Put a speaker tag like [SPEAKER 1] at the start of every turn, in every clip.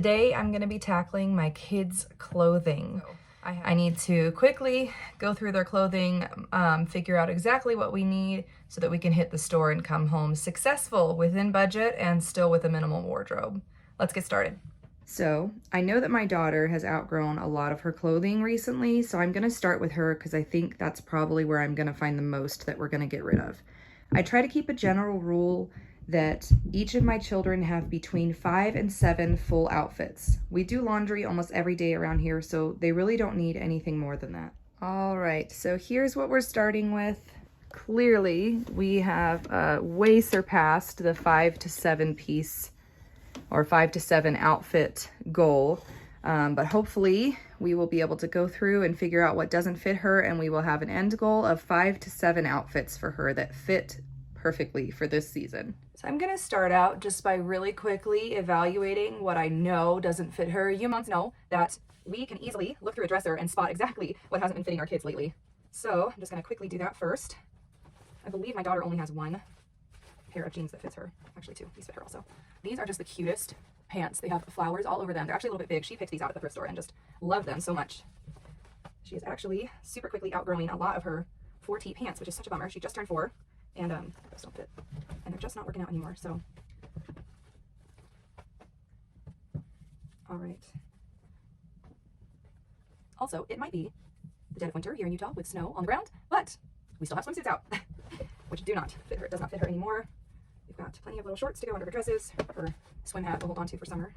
[SPEAKER 1] Today I'm going to be tackling my kids' clothing. I need to quickly go through their clothing, figure out exactly what we need so that we can hit the store and come home successful within budget and still with a minimal wardrobe. Let's get started. So I know that my daughter has outgrown a lot of her clothing recently, so I'm going to start with her because I think that's probably where I'm going to find the most that we're going to get rid of. I try to keep a general rule that each of my children have between 5 and 7 full outfits. We do laundry almost every day around here, so they really don't need anything more than that. All right, so here's what we're starting with. Clearly, we have way surpassed the 5 to 7 piece or 5 to 7 outfit goal, but hopefully we will be able to go through and figure out what doesn't fit her, and we will have an end goal of 5 to 7 outfits for her that fit perfectly for this season. So I'm gonna start out just by really quickly evaluating what I know doesn't fit her. You moms know that we can easily look through a dresser and spot exactly what hasn't been fitting our kids lately. So I'm just gonna quickly do that first. I believe my daughter only has 1 pair of jeans that fits her. Actually 2, these fit her also. These are just the cutest pants. They have flowers all over them. They're actually a little bit big. She picked these out at the thrift store and just loved them so much. She is actually super quickly outgrowing a lot of her 4T pants, which is such a bummer. She just turned 4. And those don't fit, and they're just not working out anymore. So, all right. Also, it might be the dead of winter here in Utah with snow on the ground, but we still have swimsuits out, which do not fit her. It does not fit her anymore. We've got plenty of little shorts to go under her dresses. Her swim hat to hold on to for summer.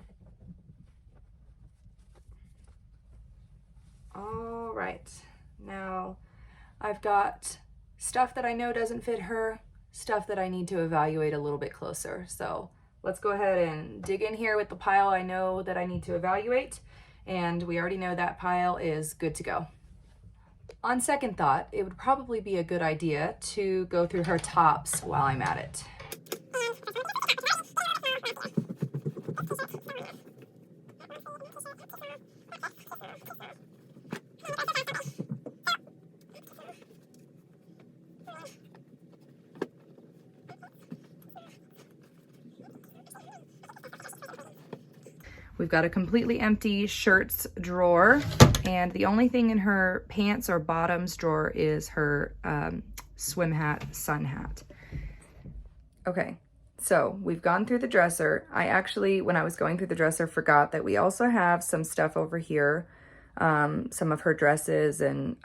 [SPEAKER 1] All right. Now, I've got stuff that I know doesn't fit her, stuff that I need to evaluate a little bit closer. So let's go ahead and dig in here with the pile I know that I need to evaluate. And we already know that pile is good to go. On second thought, it would probably be a good idea to go through her tops while I'm at it. We've got a completely empty shirts drawer, and the only thing in her pants or bottoms drawer is her swim hat, sun hat. Okay, so we've gone through the dresser. I actually, when I was going through the dresser, forgot that we also have some stuff over here, some of her dresses and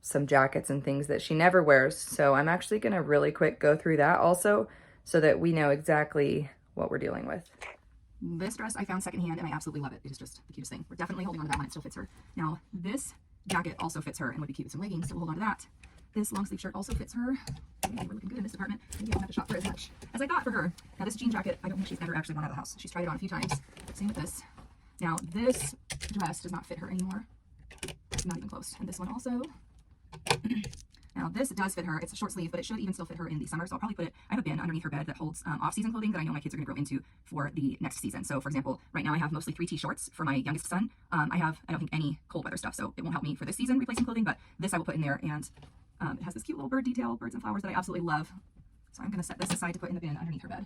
[SPEAKER 1] some jackets and things that she never wears. So I'm actually gonna really quick go through that also so that we know exactly what we're dealing with. This dress I found secondhand and I absolutely love it. It is just the cutest thing. We're definitely holding on to that one. It still fits her. Now, this jacket also fits her and would be cute with some leggings, so we'll hold on to that. This long sleeve shirt also fits her. We're looking good in this department. Maybe I won't have to shop for as much as I thought for her. Now, this jean jacket, I don't think she's ever actually worn out of the house. She's tried it on a few times. Same with this. Now, this dress does not fit her anymore. Not even close. And this one also. Now, this does fit her. It's a short sleeve, but it should even still fit her in the summer. So I'll probably put it, I have a bin underneath her bed that holds off-season clothing that I know my kids are going to grow into for the next season. So, for example, right now I have mostly 3T shorts for my youngest son. I don't think, any cold weather stuff, so it won't help me for this season replacing clothing, but this I will put in there. And it has this cute little bird detail, birds and flowers that I absolutely love. So I'm going to set this aside to put in the bin underneath her bed.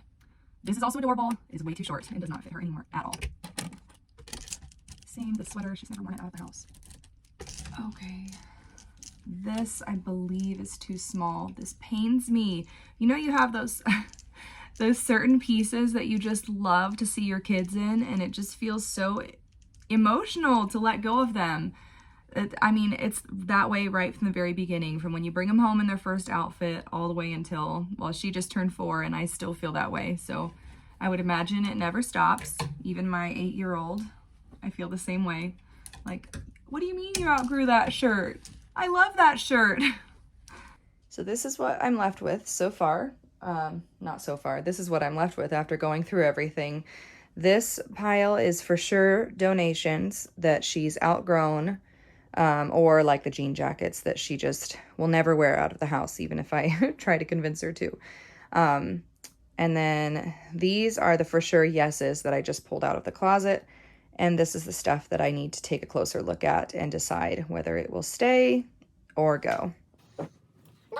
[SPEAKER 1] This is also adorable. It is way too short and does not fit her anymore at all. Same, the sweater. She's never worn it out of the house. Okay. This, I believe, is too small. This pains me. You know, you have those those certain pieces that you just love to see your kids in, and it just feels so emotional to let go of them. I mean, it's that way right from the very beginning, from when you bring them home in their first outfit all the way until, well, she just turned 4, and I still feel that way. So I would imagine it never stops. Even my 8-year-old, I feel the same way. Like, what do you mean you outgrew that shirt? I love that shirt. So this is what I'm left with so far. Not so far. This is what I'm left with after going through everything. This pile is for sure donations that she's outgrown, or like the jean jackets that she just will never wear out of the house, even if I try to convince her to. And then these are the for sure yeses that I just pulled out of the closet. And this is the stuff that I need to take a closer look at and decide whether it will stay or go.
[SPEAKER 2] Go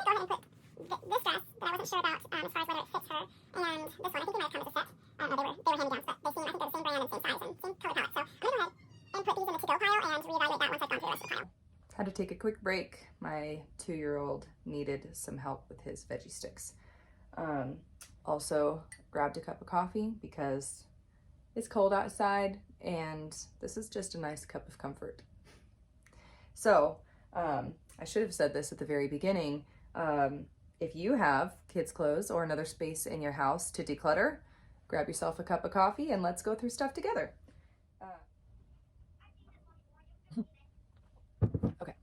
[SPEAKER 2] ahead and put this dress that I wasn't sure about as far as whether it fits her, and this one, I think it might have come as a set. They were hand-me-downs, but they seem, I think they're the same brand and same size and same color palette. So I'm going to go ahead and put these in the to-go pile and reevaluate that once I've gone through the rest of the pile.
[SPEAKER 1] Had to take a quick break. My 2-year-old needed some help with his veggie sticks. Also grabbed a cup of coffee because it's cold outside and this is just a nice cup of comfort. So I should have said this at the very beginning. If you have kids' clothes or another space in your house to declutter, grab yourself a cup of coffee and let's go through stuff together. Okay,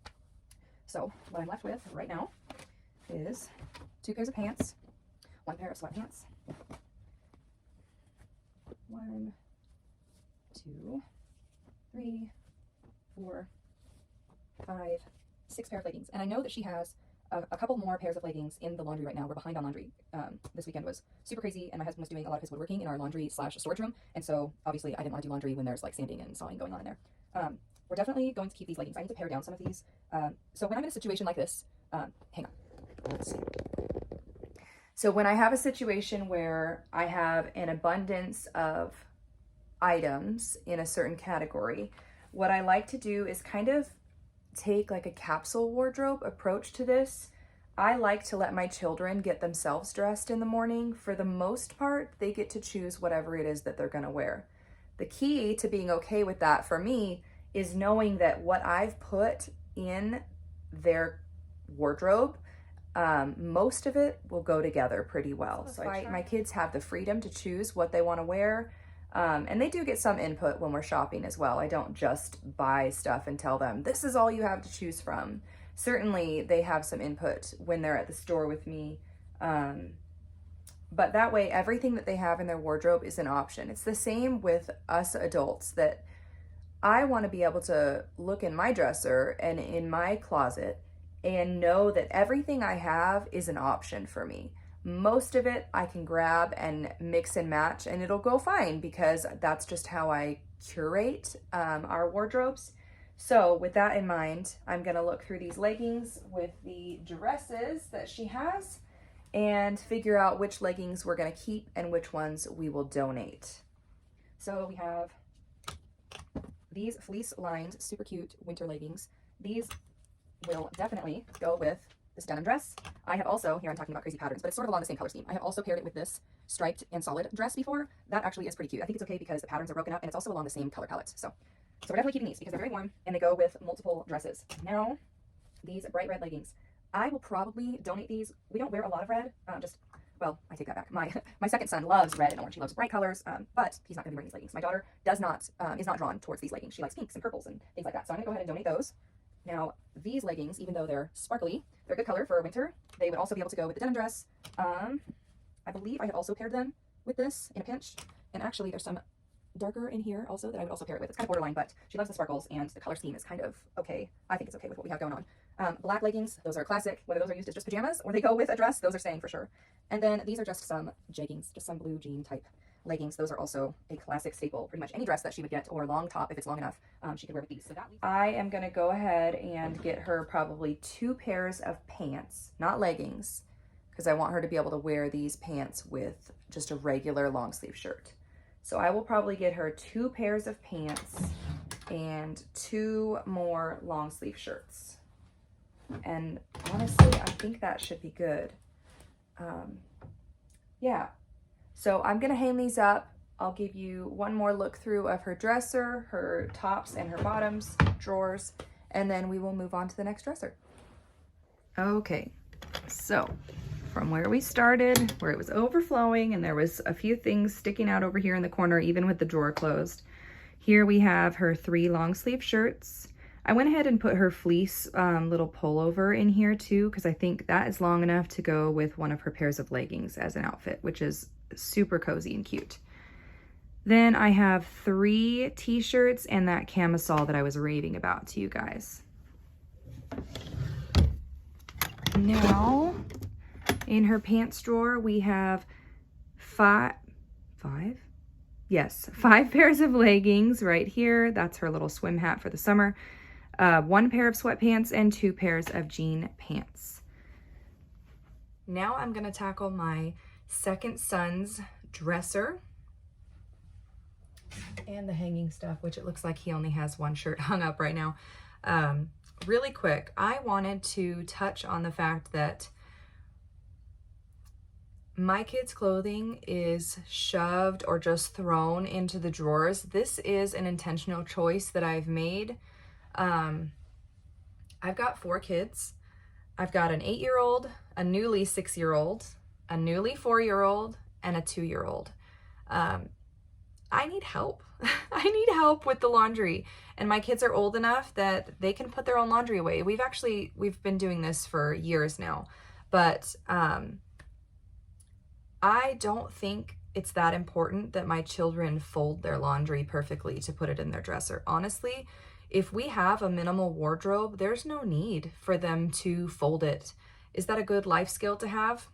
[SPEAKER 1] so what I'm left with right now is 2 pairs of pants, 1 pair of sweatpants, 1, 2, 3, 4, 5, 6 pair of leggings. And I know that she has a couple more pairs of leggings in the laundry right now. We're behind on laundry. This weekend was super crazy and my husband was doing a lot of his woodworking in our laundry / storage room. And so obviously I didn't want to do laundry when there's like sanding and sawing going on in there. We're definitely going to keep these leggings. I need to pare down some of these. So when I'm in a situation like this, hang on, let's see. So when I have a situation where I have an abundance of items in a certain category, what I like to do is kind of take like a capsule wardrobe approach to this. I like to let my children get themselves dressed in the morning. For the most part, they get to choose whatever it is that they're gonna wear. The key to being okay with that for me is knowing that what I've put in their wardrobe, most of it will go together pretty well. So my kids have the freedom to choose what they want to wear. And they do get some input when we're shopping as well. I don't just buy stuff and tell them, this is all you have to choose from. Certainly they have some input when they're at the store with me. But that way, everything that they have in their wardrobe is an option. It's the same with us adults, that I want to be able to look in my dresser and in my closet and know that everything I have is an option for me. Most of it I can grab and mix and match and it'll go fine because that's just how I curate our wardrobes. So with that in mind, I'm gonna look through these leggings with the dresses that she has and figure out which leggings we're gonna keep and which ones we will donate. So we have these fleece lined, super cute winter leggings. These will definitely go with this denim dress. I have also, here I'm talking about crazy patterns, but it's sort of along the same color scheme. I have also paired it with this striped and solid dress before. That actually is pretty cute. I think it's okay because the patterns are broken up and it's also along the same color palette. So we're definitely keeping these because they're very warm and they go with multiple dresses. Now, these bright red leggings. I will probably donate these. We don't wear a lot of red, well, I take that back. My second son loves red and orange. He loves bright colors, but he's not gonna be wearing these leggings. My daughter is not drawn towards these leggings. She likes pinks and purples and things like that. So I'm gonna go ahead and donate those. Now, these leggings, even though they're sparkly, they're a good color for winter. They would also be able to go with the denim dress. I believe I have also paired them with this in a pinch. And actually, there's some darker in here also that I would also pair it with. It's kind of borderline, but she loves the sparkles and the color scheme is kind of okay. I think it's okay with what we have going on. Black leggings, those are classic. Whether those are used as just pajamas or they go with a dress, those are staying for sure. And then these are just some jeggings, just some blue jean type leggings. Those are also a classic staple. Pretty much any dress that she would get, or a long top if it's long enough, she could wear with these. So I am gonna go ahead and get her probably 2 pairs of pants, not leggings, because I want her to be able to wear these pants with just a regular long sleeve shirt. So I will probably get her 2 pairs of pants and 2 more long sleeve shirts. And honestly, I think that should be good. Yeah. So I'm gonna hang these up. I'll give you one more look through of her dresser, her tops and her bottoms, drawers, and then we will move on to the next dresser. Okay, so from where we started, where it was overflowing and there was a few things sticking out over here in the corner, even with the drawer closed, here we have her 3 long sleeve shirts. I went ahead and put her fleece little pullover in here too, because I think that is long enough to go with one of her pairs of leggings as an outfit, which is super cozy and cute. Then I have 3 t-shirts and that camisole that I was raving about to you guys. Now, in her pants drawer, we have 5 pairs of leggings right here. That's her little swim hat for the summer. 1 pair of sweatpants and 2 pairs of jean pants. Now I'm gonna tackle my second son's dresser. and the hanging stuff, which it looks like he only has one shirt hung up right now. Really quick, I wanted to touch on the fact that my kids' clothing is shoved or just thrown into the drawers. This is an intentional choice that I've made. I've got 4 kids. I've got an 8-year-old, a newly 6-year-old, a newly 4-year-old, and a 2-year-old. I need help. I need help with the laundry. And my kids are old enough that they can put their own laundry away. We've been doing this for years now. But I don't think it's that important that my children fold their laundry perfectly to put it in their dresser. Honestly, if we have a minimal wardrobe, there's no need for them to fold it. Is that a good life skill to have?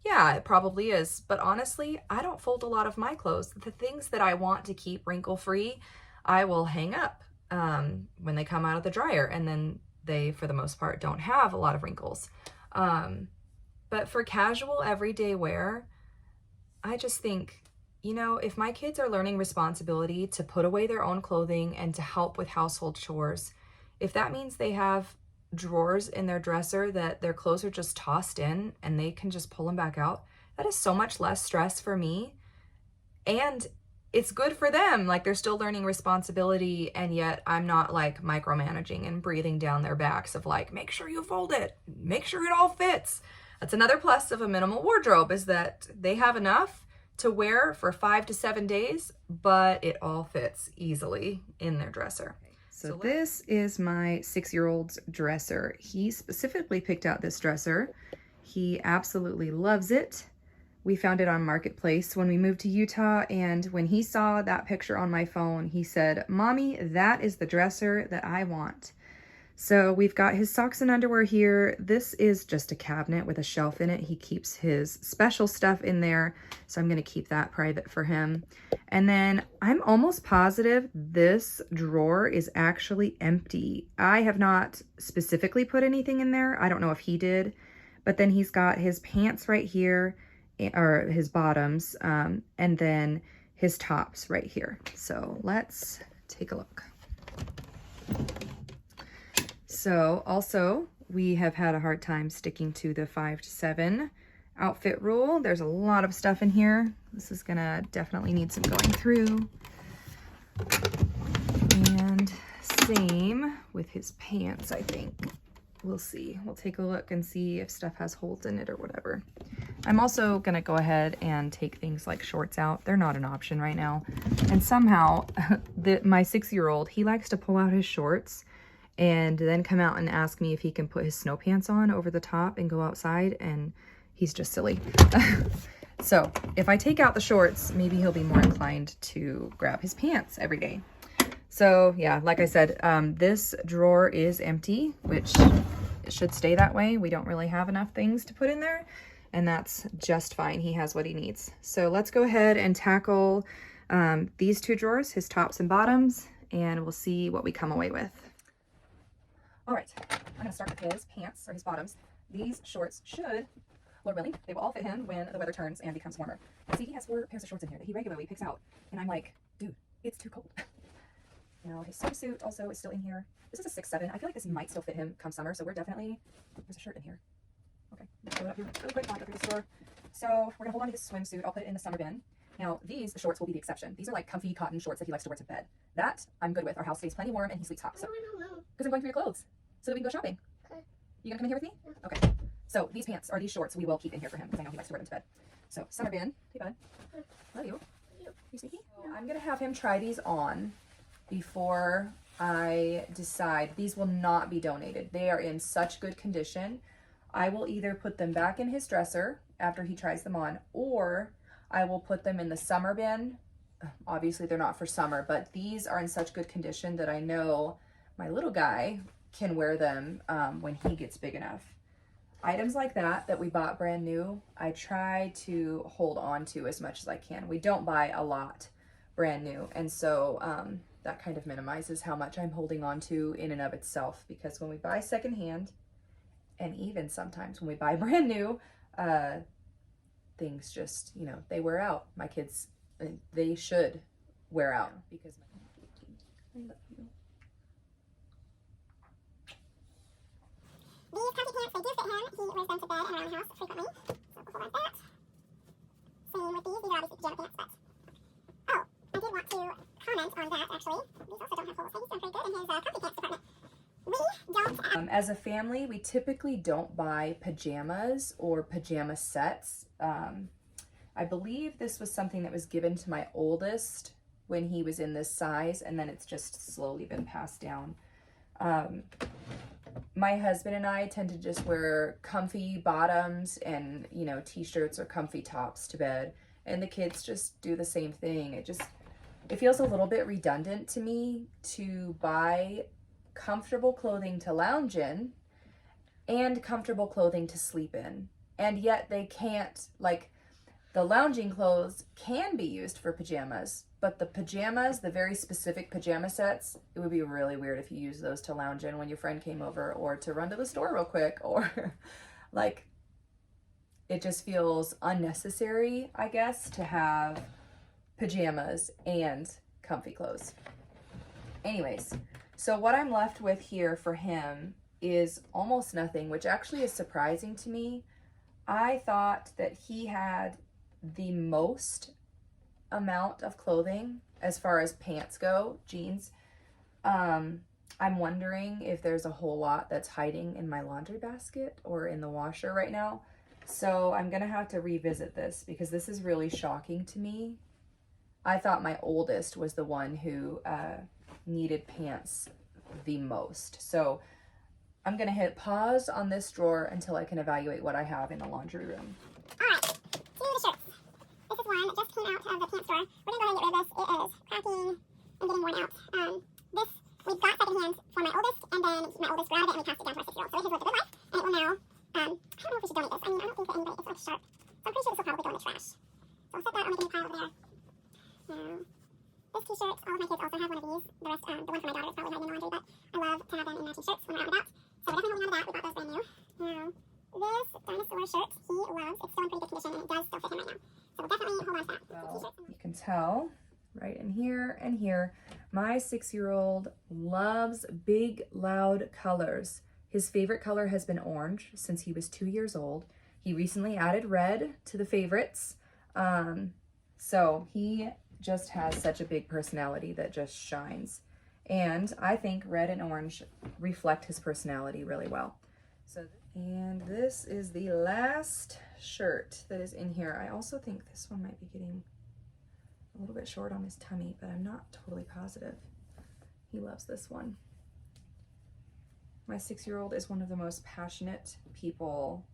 [SPEAKER 1] Yeah, it probably is. But honestly, I don't fold a lot of my clothes. The things that I want to keep wrinkle-free, I will hang up when they come out of the dryer. And then they, for the most part, don't have a lot of wrinkles. But for casual everyday wear, I just think, you know, if my kids are learning responsibility to put away their own clothing and to help with household chores, if that means they have drawers in their dresser that their clothes are just tossed in and they can just pull them back out, that is so much less stress for me. And it's good for them. Like, they're still learning responsibility, and yet I'm not like micromanaging and breathing down their backs of like, make sure you fold it, make sure it all fits. That's another plus of a minimal wardrobe, is that they have enough to wear for 5 to 7 days, but it all fits easily in their dresser. So this is my 6-year-old's dresser. He specifically picked out this dresser. He absolutely loves it. We found it on Marketplace when we moved to Utah, and when he saw that picture on my phone, he said, "Mommy, that is the dresser that I want." So we've got his socks and underwear here. This is just a cabinet with a shelf in it. He keeps his special stuff in there, so I'm gonna keep that private for him. And then I'm almost positive this drawer is actually empty. I have not specifically put anything in there. I don't know if he did, but then he's got his pants right here, or his bottoms, and then his tops right here. So let's take a look. So also, we have had a hard time sticking to the 5 to 7 outfit rule. There's a lot of stuff in here. This is gonna definitely need some going through. And same with his pants, I think. We'll see. We'll take a look and see if stuff has holes in it or whatever. I'm also gonna go ahead and take things like shorts out. They're not an option right now. And somehow, my 6-year-old, he likes to pull out his shorts and then come out and ask me if he can put his snow pants on over the top and go outside, and he's just silly. So if I take out the shorts, maybe he'll be more inclined to grab his pants every day. So yeah, like I said, this drawer is empty, which it should stay that way. We don't really have enough things to put in there, and that's just fine. He has what he needs. So let's go ahead and tackle these 2 drawers, his tops and bottoms, and we'll see what we come away with. All right, I'm gonna start with his pants, or his bottoms. These shorts should, Lord willing, they will all fit him when the weather turns and becomes warmer. See, he has 4 pairs of shorts in here that he regularly picks out, and I'm like, dude, it's too cold. Now, his swimsuit also is still in here. This is a 6'7". I feel like this might still fit him come summer, so we're definitely, there's a shirt in here. Okay, let's throw it up here really quick, go through the store. So we're gonna hold on to this swimsuit. I'll put it in the summer bin. Now, these shorts will be the exception. These are like comfy cotton shorts that he likes to wear to bed. That I'm good with. Our house stays plenty warm and he sleeps hot. So, because I'm going through your clothes so that we can go shopping. Okay. You gonna come in here with me? Yeah. Okay. So these pants, or these shorts, we will keep in here for him because I know he likes to wear them to bed. So summer bin. Hey, bud. Love you. You sneaky? Yeah. I'm gonna have him try these on before I decide. These will not be donated. They are in such good condition. I will either put them back in his dresser after he tries them on, or I will put them in the summer bin. Obviously they're not for summer, but these are in such good condition that I know my little guy can wear them when he gets big enough. Items like that we bought brand new, I try to hold on to as much as I can. We don't buy a lot brand new, and so that kind of minimizes how much I'm holding on to in and of itself, because when we buy secondhand, and even sometimes when we buy brand new, things just, you know, they wear out. My kids, they should wear out because I love you.
[SPEAKER 2] These comfy pants, they do fit him. He wears them to bed and around the house frequently. So we'll hold on to that. Same with these. These are obviously pajama pants, but oh, I did want to comment on that actually. These also don't have holes, so he's done pretty good in his comfy pants department. We don't.
[SPEAKER 1] As a family, we typically don't buy pajamas or pajama sets. I believe this was something that was given to my oldest when he was in this size, and then it's just slowly been passed down. My husband and I tend to just wear comfy bottoms and, you know, t-shirts or comfy tops to bed, and the kids just do the same thing. It feels a little bit redundant to me to buy comfortable clothing to lounge in and comfortable clothing to sleep in, and yet they can't, like, the lounging clothes can be used for pajamas, but the pajamas, the very specific pajama sets, it would be really weird if you used those to lounge in when your friend came over or to run to the store real quick, or like, it just feels unnecessary, I guess, to have pajamas and comfy clothes. Anyways, so what I'm left with here for him is almost nothing, which actually is surprising to me. I thought that he had the most amount of clothing as far as pants go, jeans. I'm wondering if there's a whole lot that's hiding in my laundry basket or in the washer right now. So I'm gonna have to revisit this because this is really shocking to me. I thought my oldest was the one who needed pants the most. So I'm gonna hit pause on this drawer until I can evaluate what I have in the laundry room.
[SPEAKER 2] All right, 2 of the shirts. This is one that just came out of the pants store. We're gonna go ahead and get rid of this. It is cracking and getting worn out. This we got secondhand for my oldest, and then my oldest grew out of it and we passed it down to my 6-year-old. So it has lived a good life, and it will now, I don't know if we should donate this. I mean, I don't think that anybody, it's like sharp. So I'm pretty sure this will probably go in the trash. So I'll set that, I'll make a new pile over there. Now, this t-shirt, all of my kids also have one of these. The rest, the one for my daughter is probably hiding in the laundry, but I love to have them in matching shirts when we're out and about. So we're definitely holding on to that. We bought those brand new. Now, this dinosaur shirt, he loves. It's still in pretty good condition, and it does still fit him right now. So we'll definitely hold on to that.
[SPEAKER 1] Well, you can tell right in here and here, my 6-year-old loves big, loud colors. His favorite color has been orange since he was 2 years old. He recently added red to the favorites. So he just has such a big personality that just shines. And I think red and orange reflect his personality really well. And this is the last shirt that is in here. I also think this one might be getting a little bit short on his tummy, but I'm not totally positive. He loves this one. My 6-year-old is one of the most passionate people,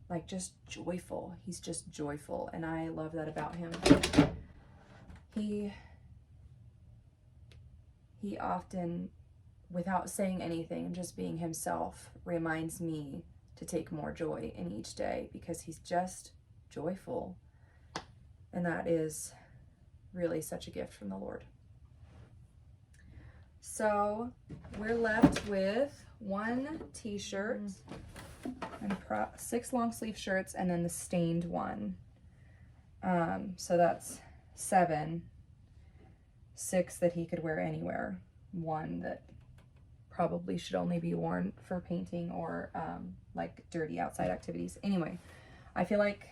[SPEAKER 1] like just joyful. He's just joyful, and I love that about him. He often, without saying anything, just being himself, reminds me to take more joy in each day because he's just joyful. And that is really such a gift from the Lord. So we're left with 1 t-shirt and 6 long sleeve shirts and then the stained one. So that's 7. 6 that he could wear anywhere. 1 that probably should only be worn for painting or like dirty outside activities. Anyway, I feel like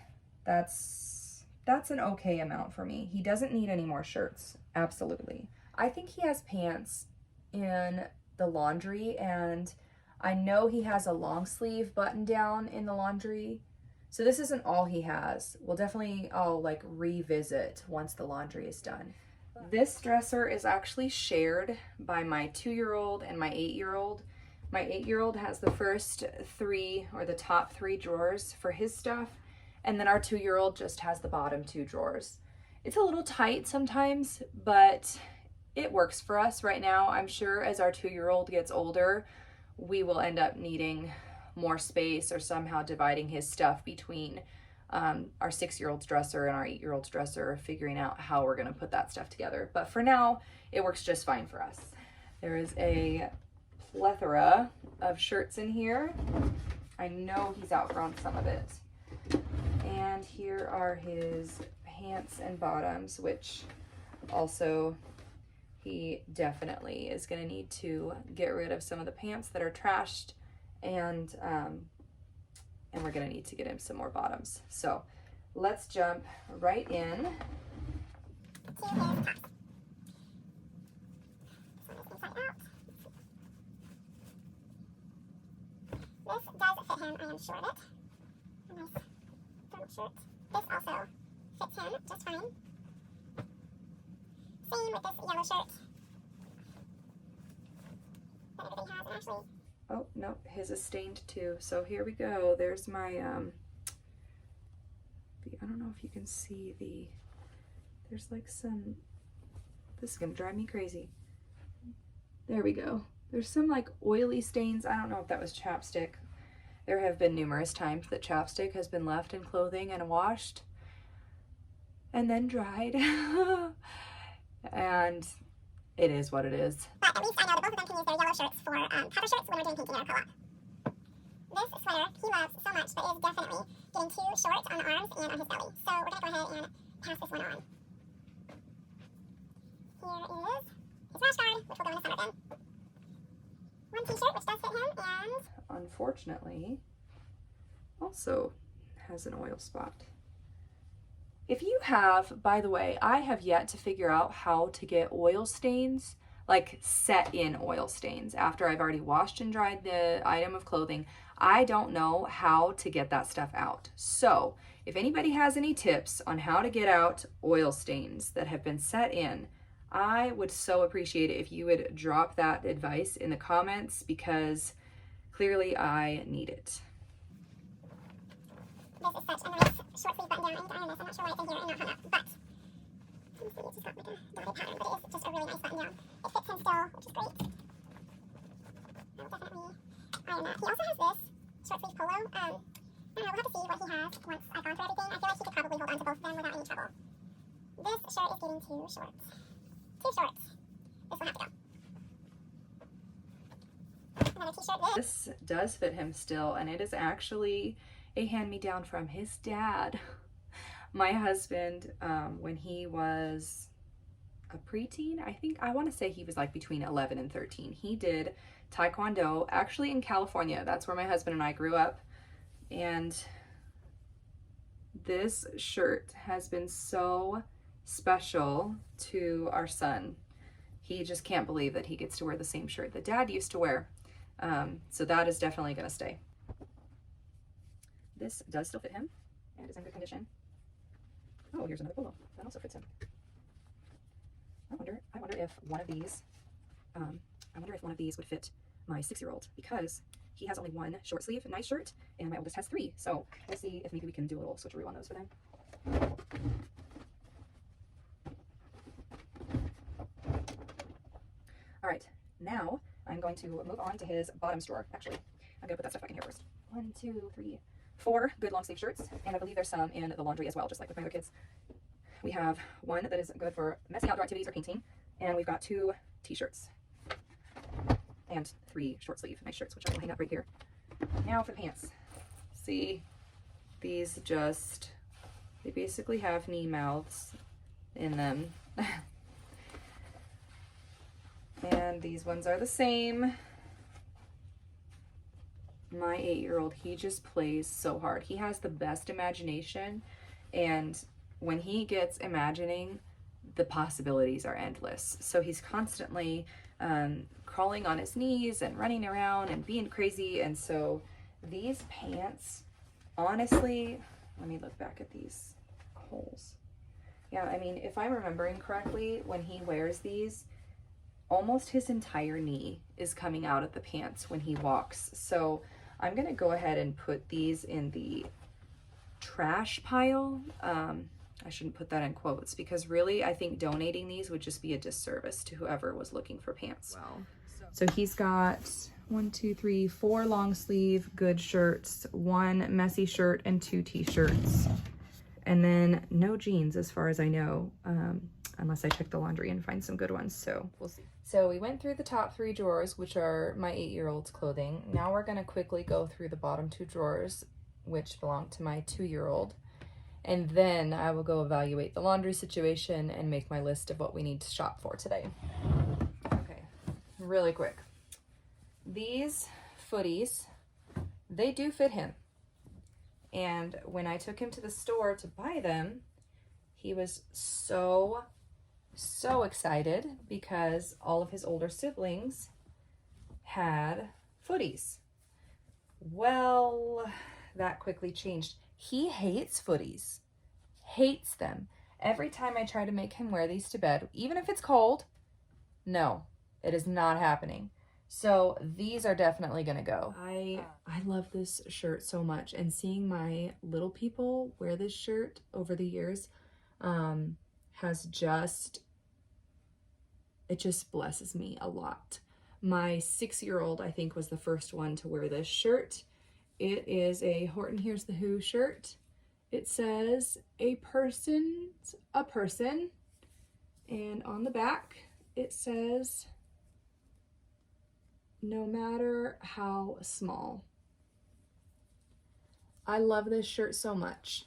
[SPEAKER 1] that's an okay amount for me. He doesn't need any more shirts, absolutely. I think he has pants in the laundry, and I know he has a long sleeve button down in the laundry. So this isn't all he has. I'll like revisit once the laundry is done. This dresser is actually shared by my 2-year-old and my 8-year-old. My 8-year-old has the first 3 or the top 3 drawers for his stuff, and then our 2-year-old just has the bottom 2 drawers. It's a little tight sometimes, but it works for us right now. I'm sure as our 2-year-old gets older, we will end up needing more space or somehow dividing his stuff between our 6-year-old's dresser and our 8-year-old's dresser, figuring out how we're gonna put that stuff together. But for now, it works just fine for us. There is a plethora of shirts in here. I know he's outgrown some of it. And here are his pants and bottoms, which Also, he definitely is going to need to get rid of some of the pants that are trashed, and we're going to need to get him some more bottoms. So let's jump right in.
[SPEAKER 2] This does fit him, I am sure of it. A nice thermal shirt. This also fits him just fine. Same with this yellow shirt that everybody has, and actually...
[SPEAKER 1] Oh, no, his is stained too. So here we go. There's my, I don't know if you can see there's like some, this is gonna drive me crazy. There we go. There's some like oily stains. I don't know if that was chapstick. There have been numerous times that chapstick has been left in clothing and washed and then dried. And it is what it is.
[SPEAKER 2] But at least I know that both of them can use their yellow shirts for cover shirts when we're doing painting at our co-op. This sweater he loves so much, but is definitely getting too short on the arms and on his belly. So we're going to go ahead and pass this one on. Here is his rash guard, which will go in the summer bin. One t-shirt, which does fit him, and...
[SPEAKER 1] unfortunately, also has an oil spot. If you have, by the way, I have yet to figure out how to get oil stains, like set in oil stains after I've already washed and dried the item of clothing. I don't know how to get that stuff out. So if anybody has any tips on how to get out oil stains that have been set in, I would so appreciate it if you would drop that advice in the comments, because clearly I need it.
[SPEAKER 2] This is such a nice short sleeve button down. I need to iron this. I'm not sure why it's in here and not hung up, but you can see it's just got like a dotted pattern, but it is just a really nice button down. It fits him still, which is great. I will definitely iron that. He also has this short sleeve polo. I don't know, we'll have to see what he has once I've gone through everything. I feel like he could probably hold on to both of them without any trouble. This shirt is getting too short. Too short. This will have to go. Another t-shirt.
[SPEAKER 1] This does fit him still, and it is actually a hand-me-down from his dad. My husband, when he was a preteen, I want to say he was like between 11 and 13. He did Taekwondo, actually in California. That's where my husband and I grew up. And this shirt has been so special to our son. He just can't believe that he gets to wear the same shirt that Dad used to wear. So that is definitely going to stay. This does still fit him and is in good condition. Oh, here's another polo. That also fits him. I wonder if one of these, would fit my 6-year-old, because he has only one short sleeve nice shirt and my oldest has 3. So we'll see if maybe we can do a little switcheroo on those for them. All right, now I'm going to move on to his bottom drawer. Actually, I'm gonna put that stuff back in here first. 1, 2, 3, 4 good long sleeve shirts, and I believe there's some in the laundry as well, just like with my other kids. We have one that is good for messy outdoor activities or painting, and we've got 2 t-shirts and 3 short sleeve nice shirts, which I will hang up right here. Now for the pants. See, these they basically have knee mouths in them. And these ones are the same. My 8-year-old, he just plays so hard. He has the best imagination, and when he gets imagining, the possibilities are endless. So he's constantly crawling on his knees and running around and being crazy. And so these pants, honestly, let me look back at these holes. Yeah, I mean, if I'm remembering correctly, when he wears these, almost his entire knee is coming out of the pants when he walks. So I'm gonna go ahead and put these in the trash pile. I shouldn't put that in quotes, because really I think donating these would just be a disservice to whoever was looking for pants. Wow. So he's got 1, 2, 3, 4 long sleeve good shirts, 1 messy shirt, and 2 t-shirts, and then no jeans as far as I know, unless I check the laundry and find some good ones. So we'll see. So we went through the top 3 drawers, which are my 8-year-old's clothing. Now we're going to quickly go through the bottom 2 drawers, which belong to my 2-year-old. and then I will go evaluate the laundry situation and make my list of what we need to shop for today. Okay, really quick. These footies, they do fit him. And when I took him to the store to buy them, he was so excited because all of his older siblings had footies. Well, that quickly changed. He hates footies, hates them. Every time I try to make him wear these to bed, even if it's cold, no, it is not happening. So these are definitely gonna go. I love this shirt so much, and seeing my little people wear this shirt over the years it just blesses me a lot. My 6-year-old, I think, was the first one to wear this shirt. It is a Horton Hears the Who shirt. It says, "A person's a person." And on the back, it says, "No matter how small." I love this shirt so much.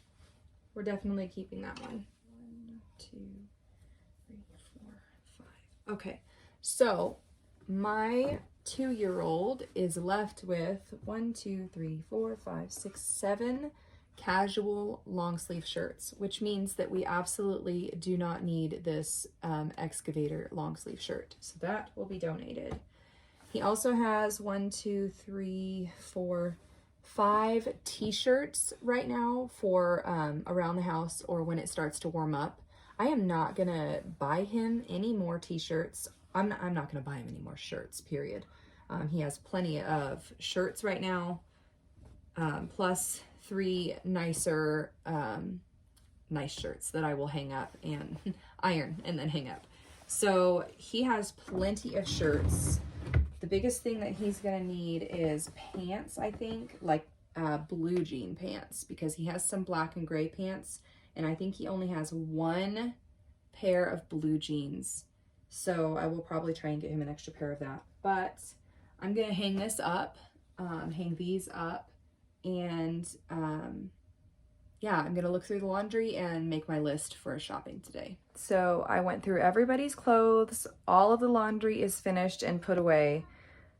[SPEAKER 1] We're definitely keeping that one. 1, 2, 3, 4, 5. Okay, so my 2-year-old is left with 1, 2, 3, 4, 5, 6, 7 casual long sleeve shirts, which means that we absolutely do not need this excavator long sleeve shirt. So that will be donated. He also has 1, 2, 3, 4, 5 t-shirts right now for around the house or when it starts to warm up. I am not gonna buy him any more t-shirts. I'm not gonna buy him any more shirts, period. He has plenty of shirts right now, plus 3 nicer, nice shirts that I will hang up and iron and then hang up. So he has plenty of shirts. The biggest thing that he's gonna need is pants, I think, like blue jean pants, because he has some black and gray pants, and I think he only has 1 pair of blue jeans. So I will probably try and get him an extra pair of that. But I'm gonna hang this up, hang these up, and yeah, I'm gonna look through the laundry and make my list for shopping today. So I went through everybody's clothes. All of the laundry is finished and put away.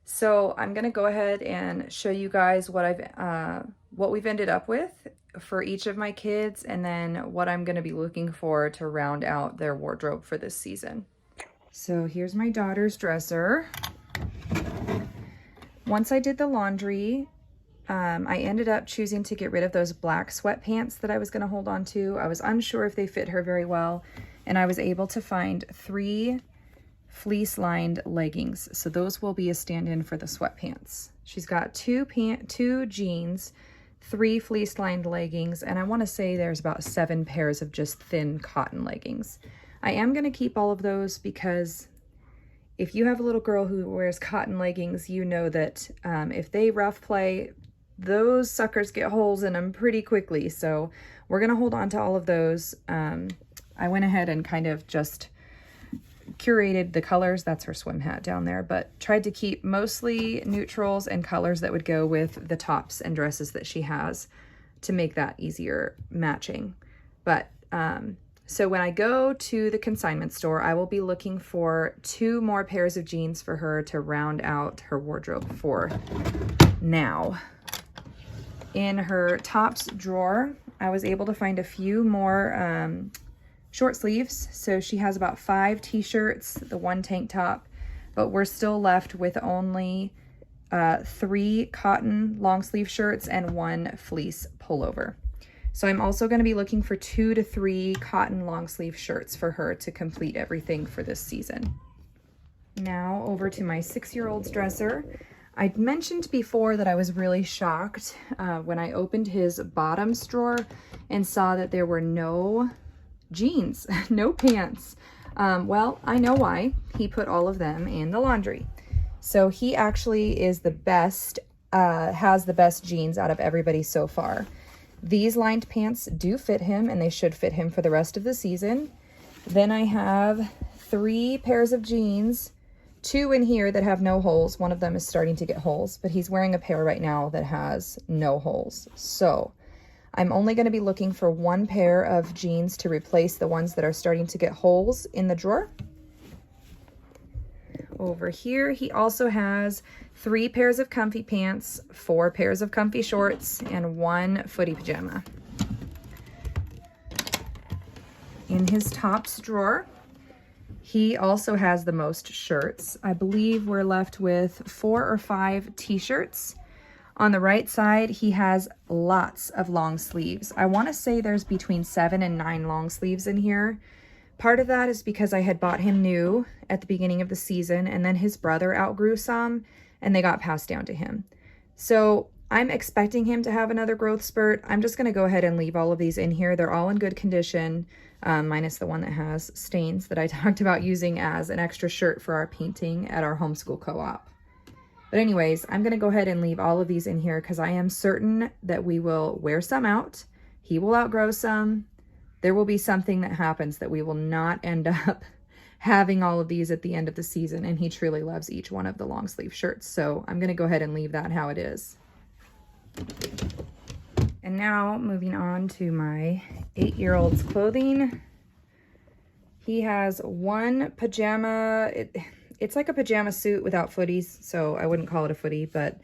[SPEAKER 1] So I'm gonna go ahead and show you guys what we've ended up with for each of my kids, and then what I'm gonna be looking for to round out their wardrobe for this season. So here's my daughter's dresser. Once I did the laundry, I ended up choosing to get rid of those black sweatpants that I was going to hold on to. I was unsure if they fit her very well, and I was able to find 3 fleece-lined leggings. So those will be a stand-in for the sweatpants. She's got 2 jeans, 3 fleece-lined leggings, and I want to say there's about 7 pairs of just thin cotton leggings. I am going to keep all of those because if you have a little girl who wears cotton leggings, you know that if they rough play, those suckers get holes in them pretty quickly. So we're going to hold on to all of those. I went ahead and kind of just curated the colors. That's her swim hat down there, but tried to keep mostly neutrals and colors that would go with the tops and dresses that she has to make that easier matching. But so when I go to the consignment store, I will be looking for 2 more pairs of jeans for her to round out her wardrobe for now. In her tops drawer, I was able to find a few more short sleeves. So she has about 5 t-shirts, the 1 tank top, but we're still left with only 3 cotton long sleeve shirts and 1 fleece pullover. So I'm also going to be looking for 2 to 3 cotton long sleeve shirts for her to complete everything for this season. Now over to my 6-year-old's dresser. I mentioned before that I was really shocked when I opened his bottoms drawer and saw that there were no jeans, no pants. Well, I know why. He put all of them in the laundry. So he actually is the best, has the best jeans out of everybody so far. These lined pants do fit him, and they should fit him for the rest of the season. Then I have 3 pairs of jeans, 2 in here that have no holes. One of them is starting to get holes, but he's wearing a pair right now that has no holes. So I'm only going to be looking for one pair of jeans to replace the ones that are starting to get holes in the drawer. Over here, he also has 3 pairs of comfy pants, 4 pairs of comfy shorts, and 1 footy pajama. In his tops drawer, he also has the most shirts. I believe we're left with 4 or 5 t-shirts. On the right side, he has lots of long sleeves. I want to say there's between 7 and 9 long sleeves in here. Part of that is because I had bought him new at the beginning of the season, and then his brother outgrew some, and they got passed down to him. So I'm expecting him to have another growth spurt. I'm just going to go ahead and leave all of these in here. They're all in good condition, minus the one that has stains that I talked about using as an extra shirt for our painting at our homeschool co-op. But anyways, I'm going to go ahead and leave all of these in here because I am certain that we will wear some out. He will outgrow some. There will be something that happens that we will not end up having all of these at the end of the season, and he truly loves each one of the long sleeve shirts. So I'm going to go ahead and leave that how it is. And now moving on to my 8-year-old's clothing. He has 1 pajama. It's like a pajama suit without footies, so I wouldn't call it a footy, but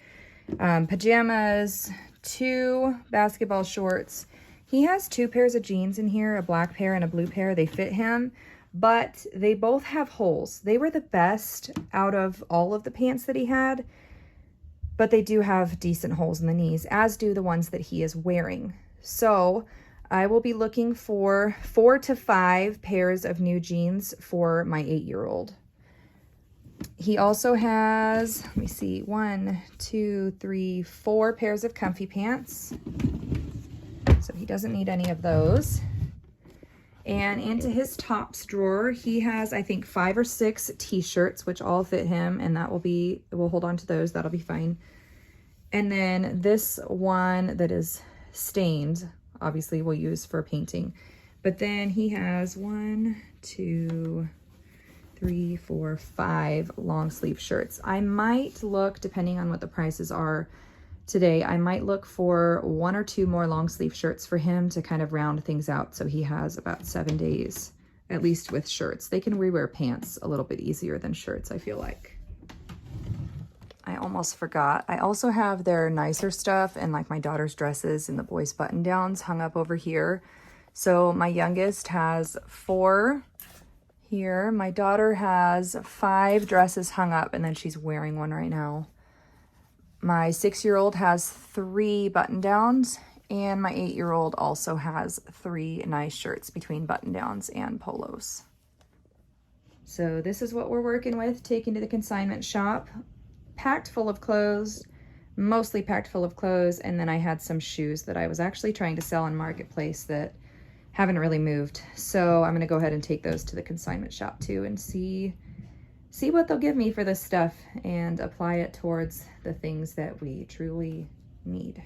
[SPEAKER 1] pajamas, 2 basketball shorts. He has 2 pairs of jeans in here, a black pair and a blue pair. They fit him, but they both have holes. They were the best out of all of the pants that he had, but they do have decent holes in the knees, as do the ones that he is wearing. So I will be looking for 4 to 5 pairs of new jeans for my 8-year-old. He also has, let me see, 1, 2, 3, 4 pairs of comfy pants. So he doesn't need any of those. And into his tops drawer, he has, I think, 5 or 6 t-shirts, which all fit him, and we'll hold on to those. That'll be fine. And then this one that is stained, obviously we'll use for painting. But then he has 1, 2, 3, 4, 5 long sleeve shirts. I might look, depending on what the prices are today, I might look for 1 or 2 more long sleeve shirts for him to kind of round things out, so he has about 7 days, at least with shirts. They can rewear pants a little bit easier than shirts, I feel like. I almost forgot. I also have their nicer stuff and like my daughter's dresses and the boys' button downs hung up over here. So my youngest has 4 here. My daughter has 5 dresses hung up, and then she's wearing one right now. My 6-year-old has 3 button downs, and my 8-year-old also has 3 nice shirts between button downs and polos. So this is what we're working with, taking to the consignment shop. Packed full of clothes, mostly packed full of clothes, and then I had some shoes that I was actually trying to sell on Marketplace that haven't really moved. So I'm gonna go ahead and take those to the consignment shop too and see what they'll give me for this stuff and apply it towards the things that we truly need.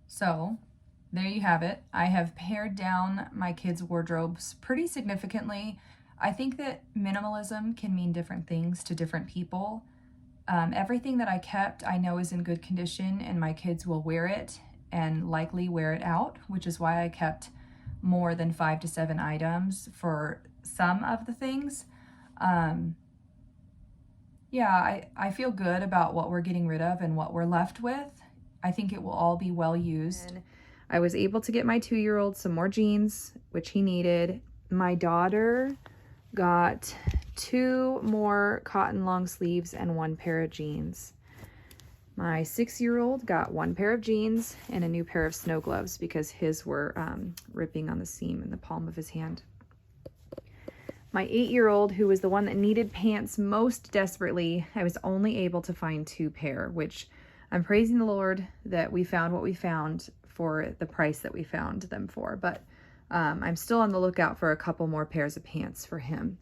[SPEAKER 1] So there you have it. I have pared down my kids' wardrobes pretty significantly. I think that minimalism can mean different things to different people. Everything that I kept I know is in good condition, and my kids will wear it and likely wear it out, which is why I kept more than 5 to 7 items for some of the things. Yeah, I feel good about what we're getting rid of and what we're left with. I think it will all be well used. And I was able to get my 2-year-old some more jeans, which he needed. My daughter got 2 more cotton long sleeves and 1 pair of jeans. My 6-year-old got 1 pair of jeans and a new pair of snow gloves because his were ripping on the seam in the palm of his hand. My 8-year-old, who was the one that needed pants most desperately, I was only able to find 2 pair, which I'm praising the Lord that we found what we found for the price that we found them for. But I'm still on the lookout for a couple more pairs of pants for him.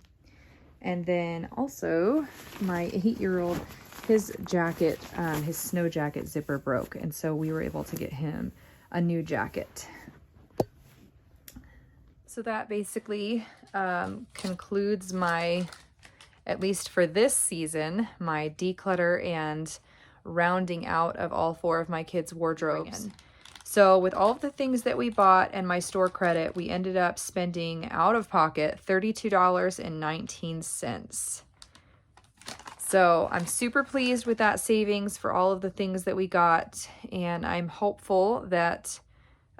[SPEAKER 1] And then also my 8-year-old, his jacket, his snow jacket zipper broke. And so we were able to get him a new jacket. So that basically concludes my, at least for this season, my declutter and rounding out of all 4 of my kids' wardrobes. So with all of the things that we bought and my store credit, we ended up spending out of pocket $32.19. So I'm super pleased with that savings for all of the things that we got. And I'm hopeful that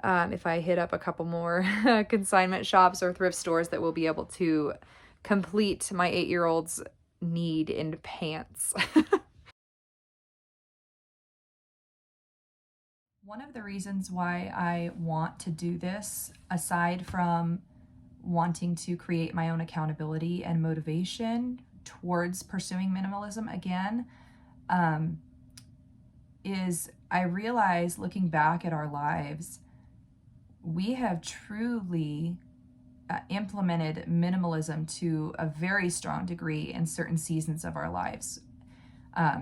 [SPEAKER 1] if I hit up a couple more consignment shops or thrift stores, that we'll be able to complete my 8-year-old's need in pants. One of the reasons why I want to do this, aside from wanting to create my own accountability and motivation towards pursuing minimalism again, is I realize, looking back at our lives, we have truly implemented minimalism to a very strong degree in certain seasons of our lives.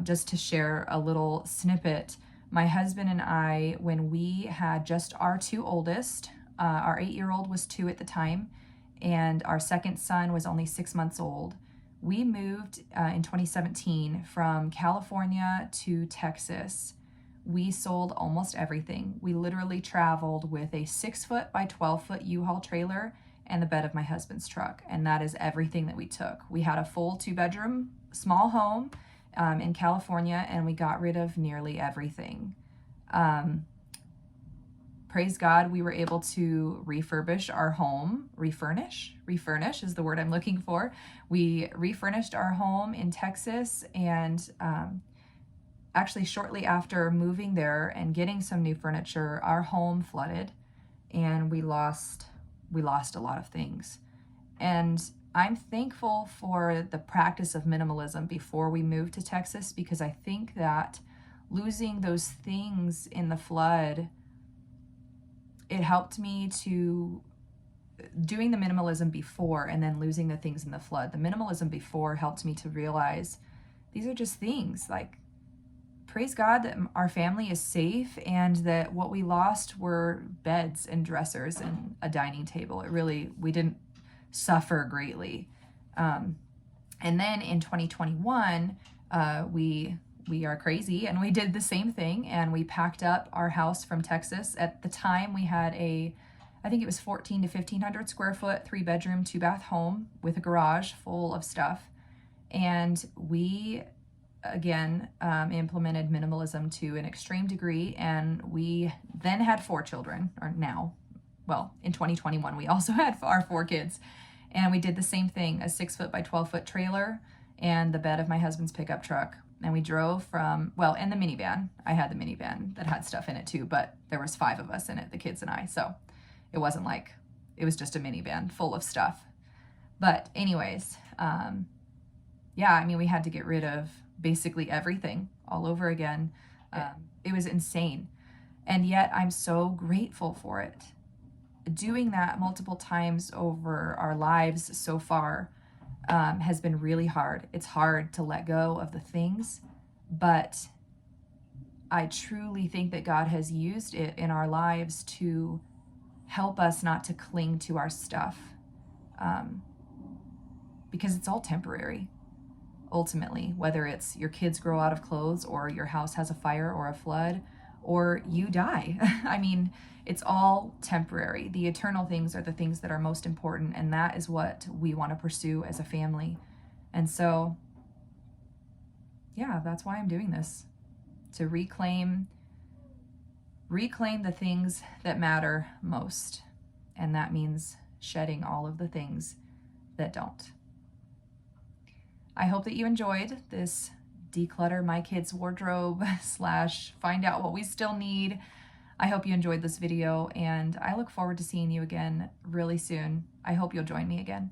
[SPEAKER 1] Just to share a little snippet, my husband and I, when we had just our 2 oldest, our 8-year-old was 2 at the time, and our second son was only 6 months old, we moved in 2017 from California to Texas. We sold almost everything. We literally traveled with a 6-foot by 12-foot U-Haul trailer and the bed of my husband's truck, and that is everything that we took. We had a full 2-bedroom small home in California, and we got rid of nearly everything. Praise God, we were able to refurbish our home. Refurnish is the word I'm looking for. We refurnished our home in Texas, and actually shortly after moving there and getting some new furniture, our home flooded, and we lost a lot of things. And I'm thankful for the practice of minimalism before we moved to Texas, because I think that losing those things in the flood, it helped me to, doing the minimalism before and then losing the things in the flood. The minimalism before helped me to realize these are just things. Like, praise God that our family is safe, and that what we lost were beds and dressers and a dining table. We didn't suffer greatly. And then in 2021, we are crazy, and we did the same thing, and we packed up our house from Texas. At the time, we had I think it was 1,400 to 1,500 square foot, 3-bedroom, 2-bath home with a garage full of stuff. And we, again, implemented minimalism to an extreme degree, and we then had 4 children, or now, well, in 2021, we also had our 4 kids. And we did the same thing, a 6-foot by 12-foot trailer and the bed of my husband's pickup truck. And we drove and the minivan. I had the minivan that had stuff in it too, but there was 5 of us in it, the kids and I. So it wasn't like, it was just a minivan full of stuff. But anyways, we had to get rid of basically everything all over again. It was insane. And yet I'm so grateful for it. Doing that multiple times over our lives so far has been really hard. It's hard to let go of the things, but I truly think that God has used it in our lives to help us not to cling to our stuff, because it's all temporary. Ultimately, whether it's your kids grow out of clothes, or your house has a fire or a flood, or you die. I mean, it's all temporary. The eternal things are the things that are most important, and that is what we want to pursue as a family. And so, yeah, that's why I'm doing this, to reclaim the things that matter most. And that means shedding all of the things that don't. I hope that you enjoyed this declutter my kids' wardrobe / find out what we still need. I hope you enjoyed this video, and I look forward to seeing you again really soon. I hope you'll join me again.